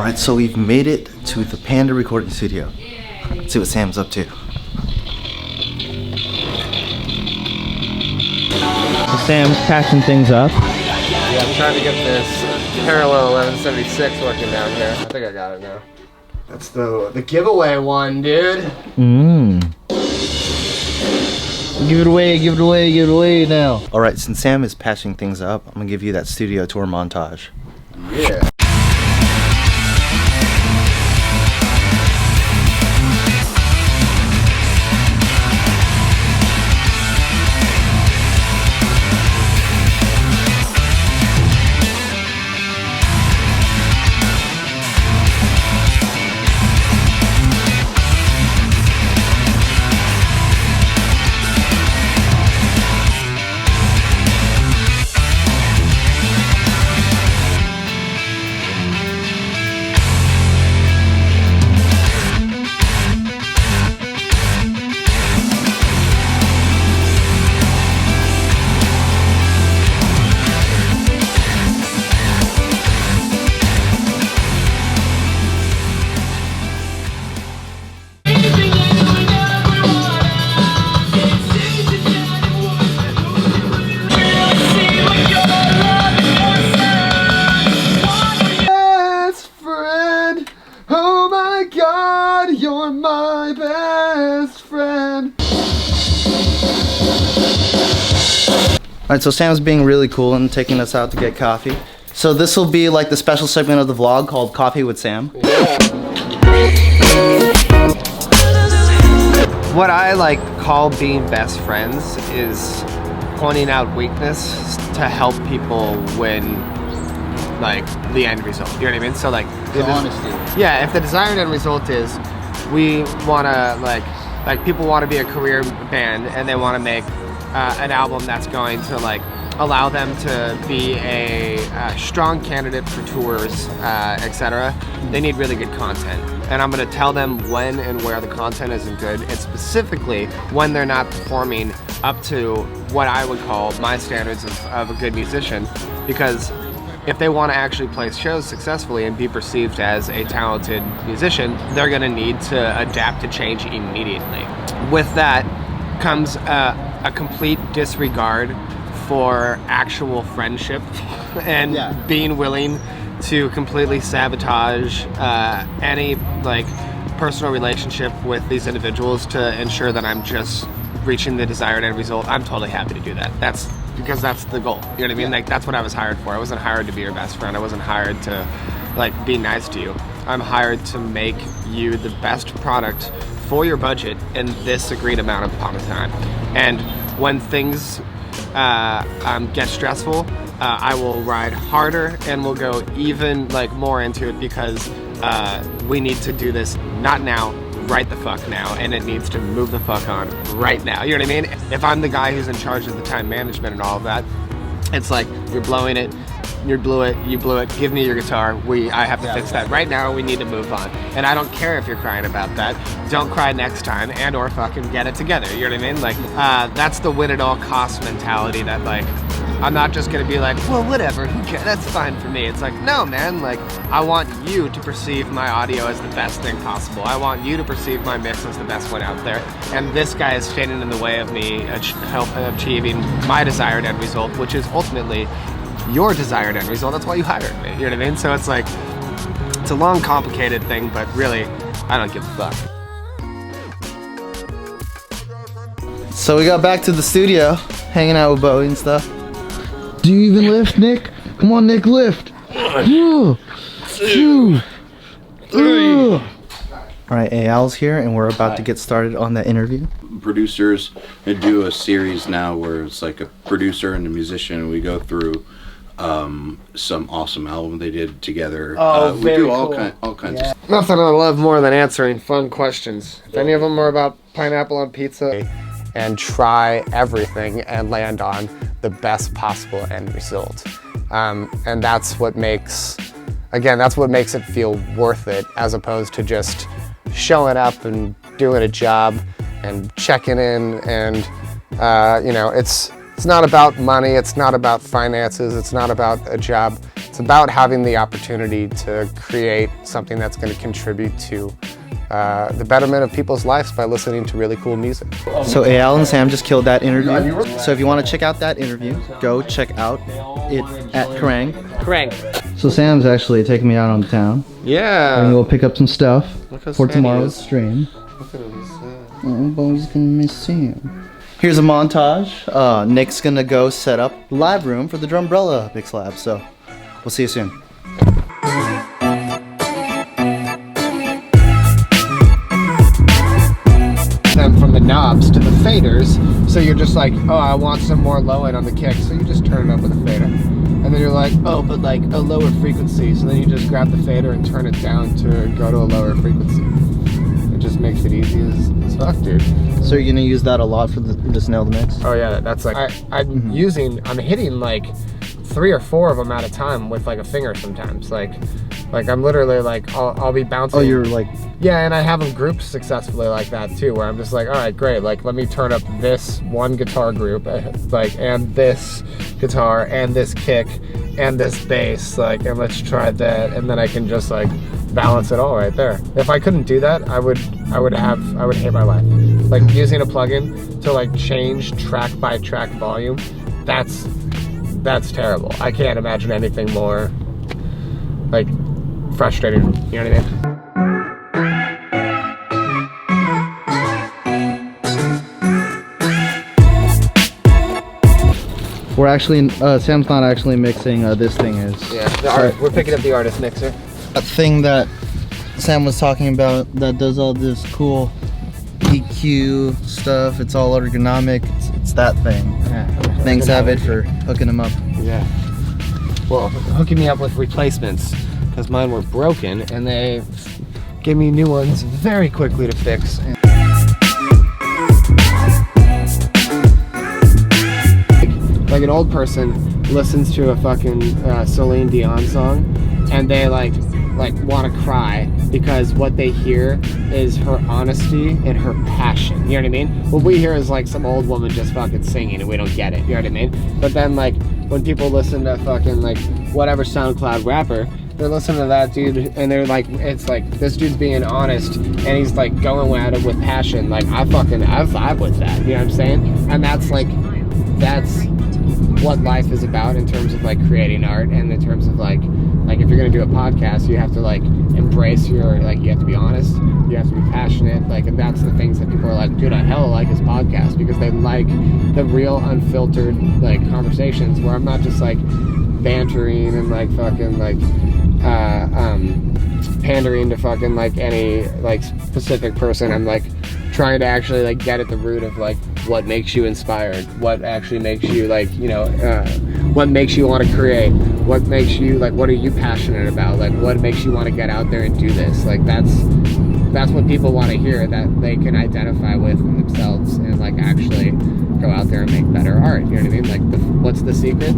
Alright, so we've made it to the Panda recording studio. Let's see what Sam's up to. So Sam's patching things up. Yeah, I'm trying to get this parallel 1176 working down here. I think I got it now. That's the giveaway one, dude. Give it away now. Alright, since Sam is patching things up, I'm gonna give you that studio tour montage. Yeah. You're my best friend. Alright, so Sam's being really cool and taking us out to get coffee. So this will be like the special segment of the vlog called Coffee with Sam. Yeah. What I like call being best friends is pointing out weakness to help people win like the end result. You know what I mean? So like The honesty. Yeah, if the desired end result is we want to like people want to be a career band and they want to make an album that's going to like allow them to be a strong candidate for tours, etc. They need really good content, and I'm going to tell them when and where the content isn't good, and specifically when they're not performing up to what I would call my standards of a good musician, because if they want to actually play shows successfully and be perceived as a talented musician, they're going to need to adapt to change immediately. With that comes a complete disregard for actual friendship and being willing to completely sabotage any like personal relationship with these individuals to ensure that I'm just reaching the desired end result. I'm totally happy to do that. That's because that's the goal. You know what I mean? Like that's what I was hired for. I wasn't hired to be your best friend. I wasn't hired to like be nice to you. I'm hired to make you the best product for your budget in this agreed amount upon a time. And when things get stressful, I will ride harder and we'll go even like more into it because we need to do this not now, right the fuck now, and it needs to move the fuck on right now. You know what I mean? If I'm the guy who's in charge of the time management and all of that, it's like you're blowing it, you blew it, give me your guitar, I have to fix that right now, we need to move on. And I don't care if you're crying about that, don't cry next time, and or fucking get it together, you know what I mean? Like, that's the win at all costs mentality that like, I'm not just gonna be like, well, whatever, who cares, that's fine for me. It's like, no man, like, I want you to perceive my audio as the best thing possible. I want you to perceive my mix as the best one out there. And this guy is standing in the way of me achieving my desired end result, which is ultimately your desired end result. That's why you hired me, you know what I mean? So it's like, it's a long, complicated thing, but really, I don't give a fuck. So we got back to the studio, hanging out with Bowie and stuff. Do you even lift, Nick? Come on, Nick, lift. 1, 2, 3. Alright, Eyal's here and we're about to get started on the interview. Producers do a series now where it's like a producer and a musician, and we go through some awesome album they did together. We do all kinds of stuff. Nothing I love more than answering fun questions. If any of them are about pineapple on pizza, and try everything and land on the best possible end result. And that's what makes it feel worth it, as opposed to just showing up and doing a job and checking in and, you know, it's It's not about money, it's not about finances, it's not about a job. It's about having the opportunity to create something that's going to contribute to the betterment of people's lives by listening to really cool music. So Eyal and Sam just killed that interview. So if you want to check out that interview, go check out it at Kerrang. So Sam's actually taking me out on town. Yeah. And we'll pick up some stuff for sad he tomorrow's is. stream. Look at him, he's sad. Oh, Bo's gonna miss him. Here's a montage. Nick's gonna go set up the live room for the Drumbrella Mix Lab. So we'll see you soon. Them from the knobs to the faders, so you're just like, oh, I want some more low end on the kick, so you just turn it up with a fader. And then you're like, oh, but like a lower frequency, so then you just grab the fader and turn it down to go to a lower frequency. It just makes it easy as fuck, dude. So you're gonna use that a lot for this nail the mix? Oh yeah, that's like, I'm hitting like 3 or 4 of them at a time with like a finger sometimes. Like I'm literally like, I'll be bouncing. Oh, you're like... Yeah, and I have them grouped successfully like that too, where I'm just like, all right, great, like let me turn up this one guitar group, like, and this guitar, and this kick, and this bass, like, and let's try that, and then I can just like balance it all right there. If I couldn't do that, I would hate my life. Like using a plugin to like change track by track volume, that's terrible. I can't imagine anything more like frustrating, you know what I mean? We're actually, Sam's not actually mixing, this thing is. Yeah, we're picking up the artist mixer. A thing that Sam was talking about that does all this cool EQ stuff, it's all ergonomic, it's that thing. Yeah. Thanks Avid for hooking him up. Yeah. Well, hooking me up with replacements, because mine were broken, and they gave me new ones very quickly to fix. Like an old person listens to a fucking Celine Dion song, and they like want to cry because what they hear is her honesty and her passion. You know what I mean? What we hear is like some old woman just fucking singing, and we don't get it. You know what I mean? But then like when people listen to fucking like whatever SoundCloud rapper, they're listening to that dude, and they're like, it's like this dude's being honest, and he's like going at it with passion. Like I vibe with that. You know what I'm saying? And that's what life is about in terms of like creating art, and in terms of like if you're gonna do a podcast, you have to like embrace your, like, you have to be honest, you have to be passionate, like, and that's the things that people are like, dude, I hella like this podcast, because they like the real unfiltered like conversations where I'm not just like bantering and like fucking like pandering to fucking like any like specific person. I'm like trying to actually like get at the root of like what makes you inspired, what actually makes you like, you know, what makes you want to create, what makes you like, what are you passionate about, like what makes you want to get out there and do this. Like that's what people want to hear, that they can identify with in themselves and like actually go out there and make better art. You know what I mean? Like what's the secret?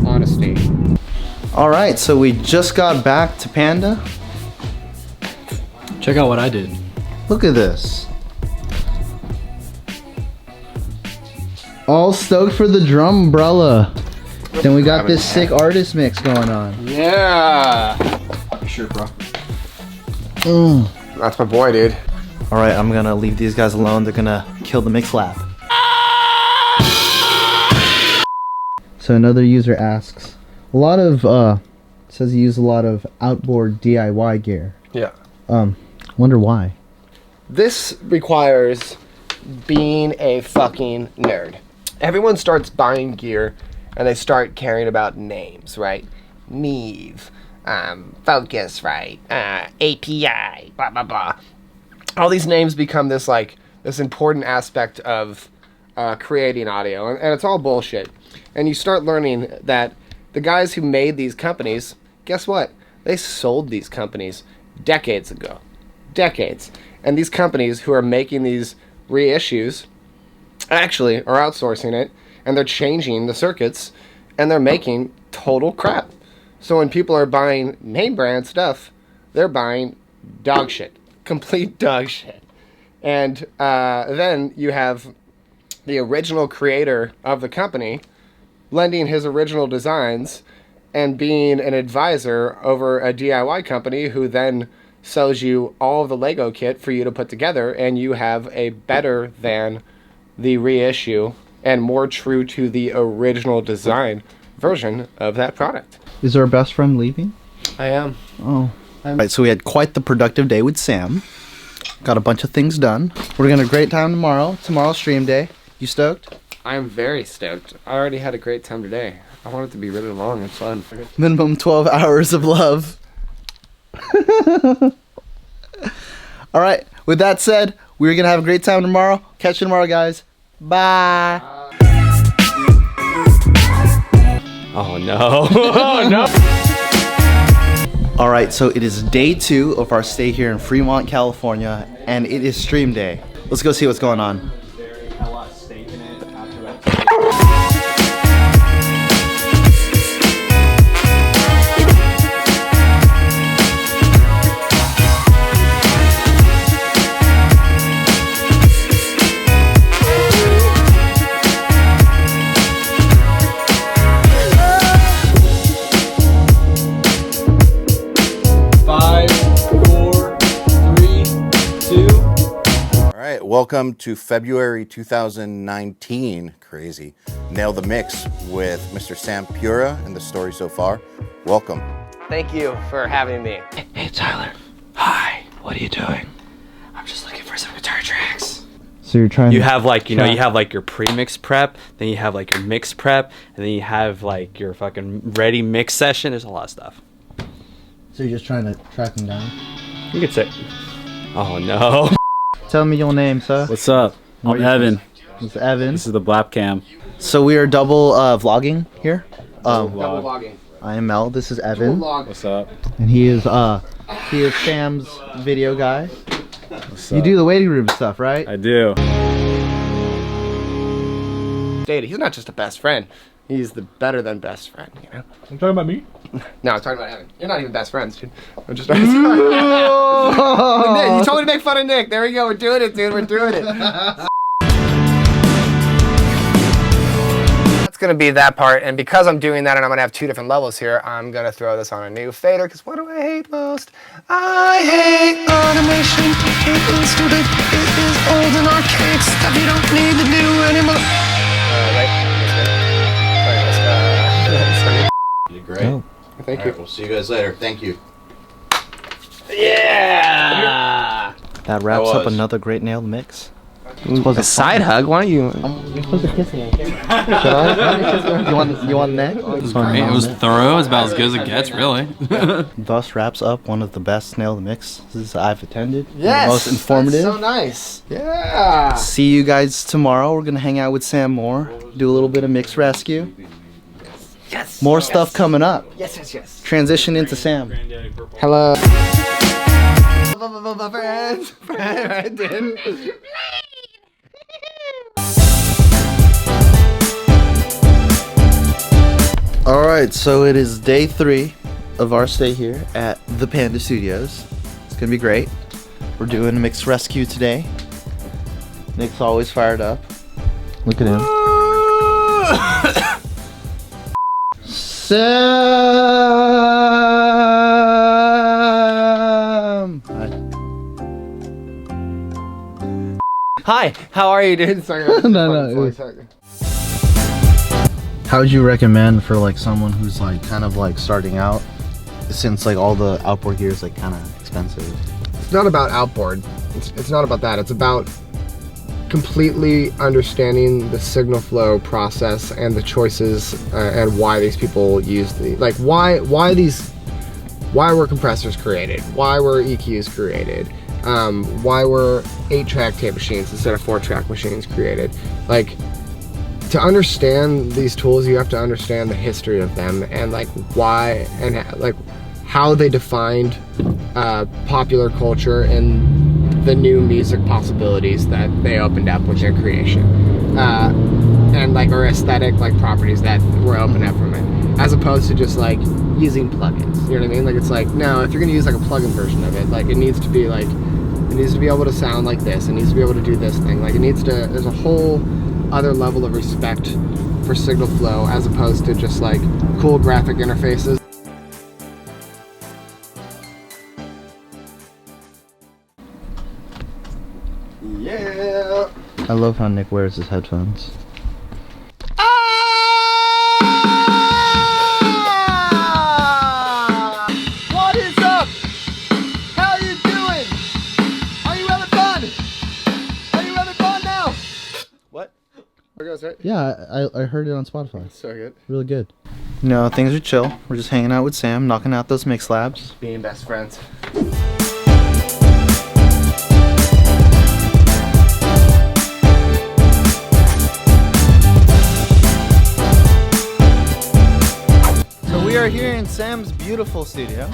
Honesty. All right, so we just got back to Panda. Check out what I did. Look at this. All stoked for the Drumbrella. Then we got this sick artist mix going on. Yeah. Sure, bro. That's my boy, dude. All right, I'm gonna leave these guys alone. They're gonna kill the mix lab. So another user asks, a lot of, says you use a lot of outboard DIY gear. Yeah. Wonder why. This requires being a fucking nerd. Everyone starts buying gear and they start caring about names, right? Neve, Focus, right? API, blah, blah, blah. All these names become this important aspect of creating audio, and it's all bullshit. And you start learning that the guys who made these companies, guess what? They sold these companies decades ago. Decades. And these companies who are making these reissues actually are outsourcing it, and they're changing the circuits, and they're making total crap. So when people are buying name brand stuff, they're buying dog shit. Complete dog shit. And then you have the original creator of the company lending his original designs and being an advisor over a DIY company who then sells you all of the Lego kit for you to put together, and you have a better than the reissue and more true to the original design version of that product. Is our best friend leaving? I am. Oh. Alright, so we had quite the productive day with Sam. Got a bunch of things done. We're gonna have a great time tomorrow. Tomorrow's stream day. You stoked? I am very stoked. I already had a great time today. I want it to be really long and fun. Minimum 12 hours of love. Alright, with that said, we're gonna have a great time tomorrow. Catch you tomorrow, guys. Bye. Oh no. Oh no. Alright, so it is day 2 of our stay here in Fremont, California, and it is stream day. Let's go see what's going on. Welcome to February 2019. Crazy. Nail the Mix with Mr. Sam Pura and the story so far. Welcome. Thank you for having me. Hey Tyler. Hi. What are you doing? I'm just looking for some guitar tracks. So you're trying you have like, you know, you have like your pre-mix prep, then you have like your mix prep, and then you have like your fucking ready mix session. There's a lot of stuff. So you're just trying to track them down? You could say, oh no. Tell me your name, sir. What's up? I'm Evan. It's Evan. This is the Blap Cam. So we are double vlogging here. Double vlogging. I am Mel. This is Evan. What's up? And he is Sam's video guy. What's You up? do the waiting room stuff, right? I do. Data. He's not just a best friend. He's the better than best friend, you know? You talking about me? No, I'm talking about Evan. You're not even best friends, dude. I'm just Nick, you told me to make fun of Nick. There we go. We're doing it, dude. We're doing it. That's going to be that part. And because I'm doing that and I'm going to have 2 different levels here, I'm going to throw this on a new fader. Because what do I hate most? I hate automation. It is stupid. It is old and archaic stuff you don't need to do anymore. Right? You did great. Oh. Thank All you. right, we'll see you guys later. Thank you. Yeah! That wraps up was. another great nail mix. A side hug? Why don't you? You're supposed to kiss me on camera. Should I? You want neck? It was thorough. It's about as good as it gets, really. Thus wraps up one of the best nail the mixes I've attended. Yes! The most informative. That's so nice. Yeah! See you guys tomorrow. We're gonna hang out with Sam more. Do a little bit of mix rescue. Yes! More stuff coming up. Yes, yes, yes. Transition into Sam. Hello. Friends. I did. Alright, so it is day 3 of our stay here at the Panda Studios. It's gonna be great. We're doing a mix rescue today. Nick's always fired up. Look at him. Sam! Hi, how are you, dude? Sorry, No. How would you recommend for like someone who's like kind of like starting out, since like all the outboard gear is like kind of expensive? It's not about outboard. It's not about that. It's about completely understanding the signal flow process and the choices and why these people use the why were compressors created, why were EQs created, why were 8-track tape machines instead of 4-track machines created. Like, to understand these tools, you have to understand the history of them and like why and like how they defined popular culture and the new music possibilities that they opened up with their creation, and like our aesthetic like properties that were opened up from it, as opposed to just like using plugins. You know what I mean? Like, it's like, no, if you're gonna use like a plugin version of it, like it needs to be like, it needs to be able to sound like this, it needs to be able to do this thing, like it needs to, there's a whole other level of respect for signal flow as opposed to just like cool graphic interfaces. Yeah. I love how Nick wears his headphones. What is up? How you doing? Are you having fun? Are you having fun now? What? There goes, right? Yeah, I heard it on Spotify. So good. Really good. No, things are chill. We're just hanging out with Sam, knocking out those mix labs. Being best friends. So we are here in Sam's beautiful studio.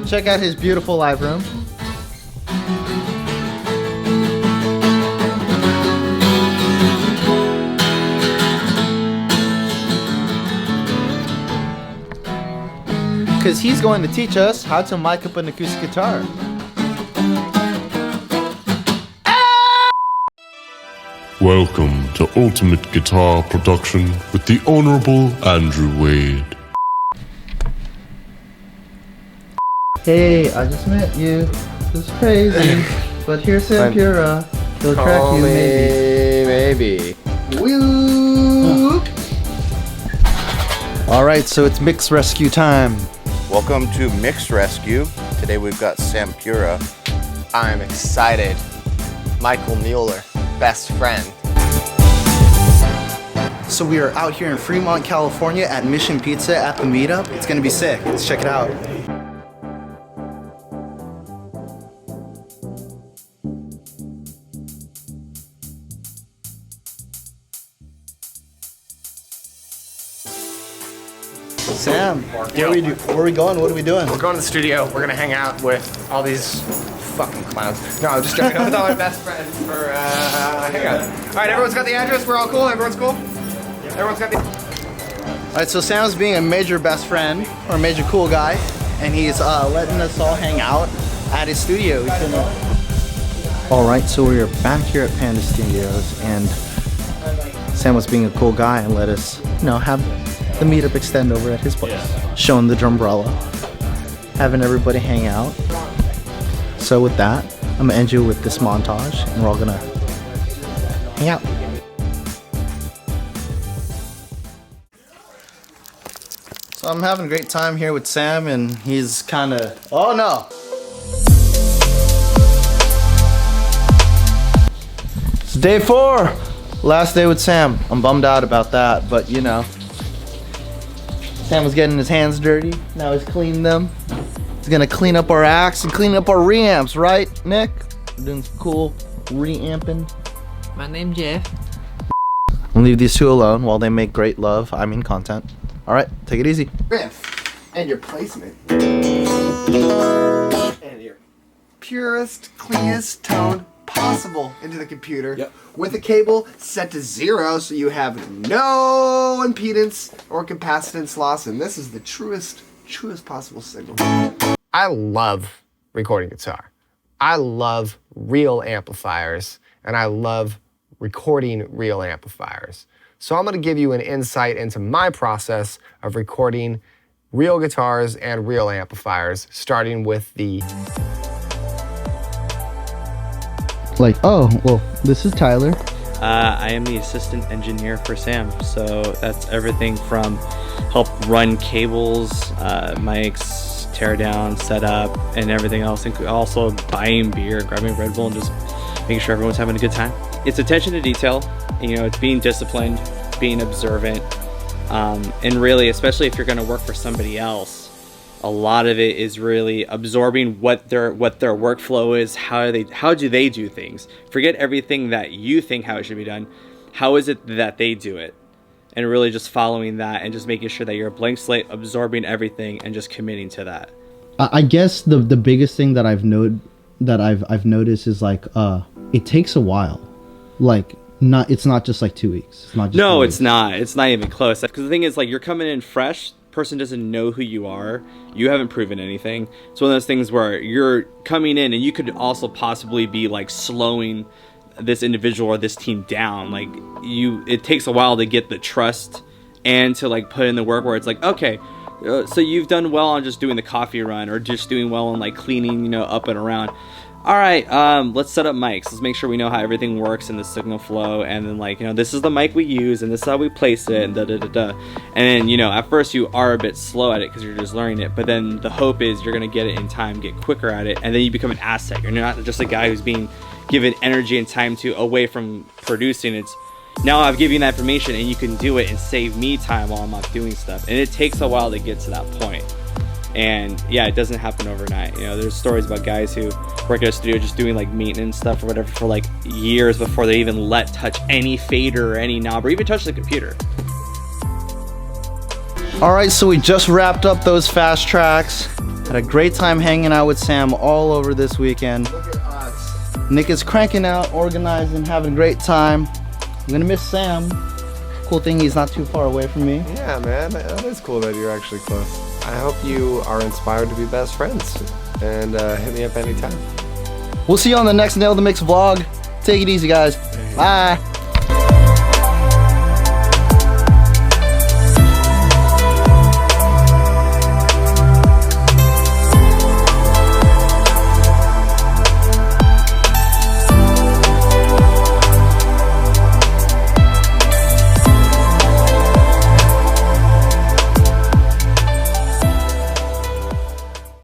Check out his beautiful live room. Because he's going to teach us how to mic up an acoustic guitar. Welcome to Ultimate Guitar Production with the Honorable Andrew Wade. Hey, I just met you. This is crazy. But here's Sam Pura. He'll track you maybe. Woo! Alright, so it's Mix Rescue time. Welcome to Mix Rescue. Today we've got Sam Pura. I'm excited. Michael Mueller, best friend. So we are out here in Fremont, California at Mission Pizza at the meetup. It's gonna be sick. Let's check it out. Sam, where are we going? What are we doing? We're going to the studio. We're gonna hang out with all these fucking clowns. No, I'm just joking. I'm with all my best friends for hang out. All right, everyone's got the address. We're all cool. Everyone's cool. Everyone's got the. Alright, so Sam's being a major best friend, or a major cool guy, and he's letting us all hang out at his studio. Alright, so we are back here at Panda Studios, and Sam was being a cool guy and let us, you know, have the meetup extend over at his place. Showing the drumbrella, having everybody hang out. So with that, I'm gonna end you with this montage, and we're all gonna hang out. So I'm having a great time here with Sam, and he's kind of, oh no! It's day 4, last day with Sam. I'm bummed out about that, but you know. Sam was getting his hands dirty, now he's cleaned them. He's gonna clean up our acts and clean up our reamps, right, Nick? We're doing some cool reamping. My name's Jeff. I'll leave these two alone while they make great love, I mean content. Alright, take it easy. Riff and your placement and your purest, cleanest tone possible into the computer with a cable set to 0 so you have no impedance or capacitance loss, and this is the truest possible signal. I love recording guitar. I love real amplifiers, and I love recording real amplifiers. So I'm going to give you an insight into my process of recording real guitars and real amplifiers, starting with the... Like, oh, well, this is Tyler. I am the assistant engineer for Sam, so that's everything from help run cables, mics, tear down, set up, and everything else, and also buying beer, grabbing Red Bull, and just making sure everyone's having a good time. It's attention to detail, you know, it's being disciplined, being observant, and really, especially if you're going to work for somebody else, a lot of it is really absorbing what their workflow is, how do they do things. Forget everything that you think how it should be done. How is it that they do it? And really just following that and just making sure that you're a blank slate, absorbing everything and just committing to that. I guess the biggest thing that I've noticed is like it takes a while. Like it's not just like 2 weeks. It's not just no, 2 it's weeks. not. It's not even close. Because the thing is, like, you're coming in fresh. Person doesn't know who you are. You haven't proven anything. It's one of those things where you're coming in and you could also possibly be like slowing this individual or this team down. Like it takes a while to get the trust and to like put in the work where it's like, okay, so you've done well on just doing the coffee run or just doing well on like cleaning, you know, up and around. All right, let's set up mics. Let's make sure we know how everything works in the signal flow, and then like, you know, this is the mic we use, and this is how we place it, and da da da da. And then, you know, at first you are a bit slow at it because you're just learning it, but then the hope is you're gonna get it in time, get quicker at it, and then you become an asset. You're not just a guy who's being given energy and time to away from producing. It's now I've given you that information, and you can do it and save me time while I'm not doing stuff. And it takes a while to get to that point. And yeah, it doesn't happen overnight. You know, there's stories about guys who work at a studio just doing like maintenance stuff or whatever for like years before they even touch any fader or any knob or even touch the computer. All right, so we just wrapped up those fast tracks. Had a great time hanging out with Sam all over this weekend. Look at us. Nick is cranking out, organizing, having a great time. I'm gonna miss Sam. Cool thing, he's not too far away from me. Yeah, man, that is cool that you're actually close. I hope you are inspired to be best friends, and hit me up anytime. We'll see you on the next Nail the Mix vlog. Take it easy, guys. Bye.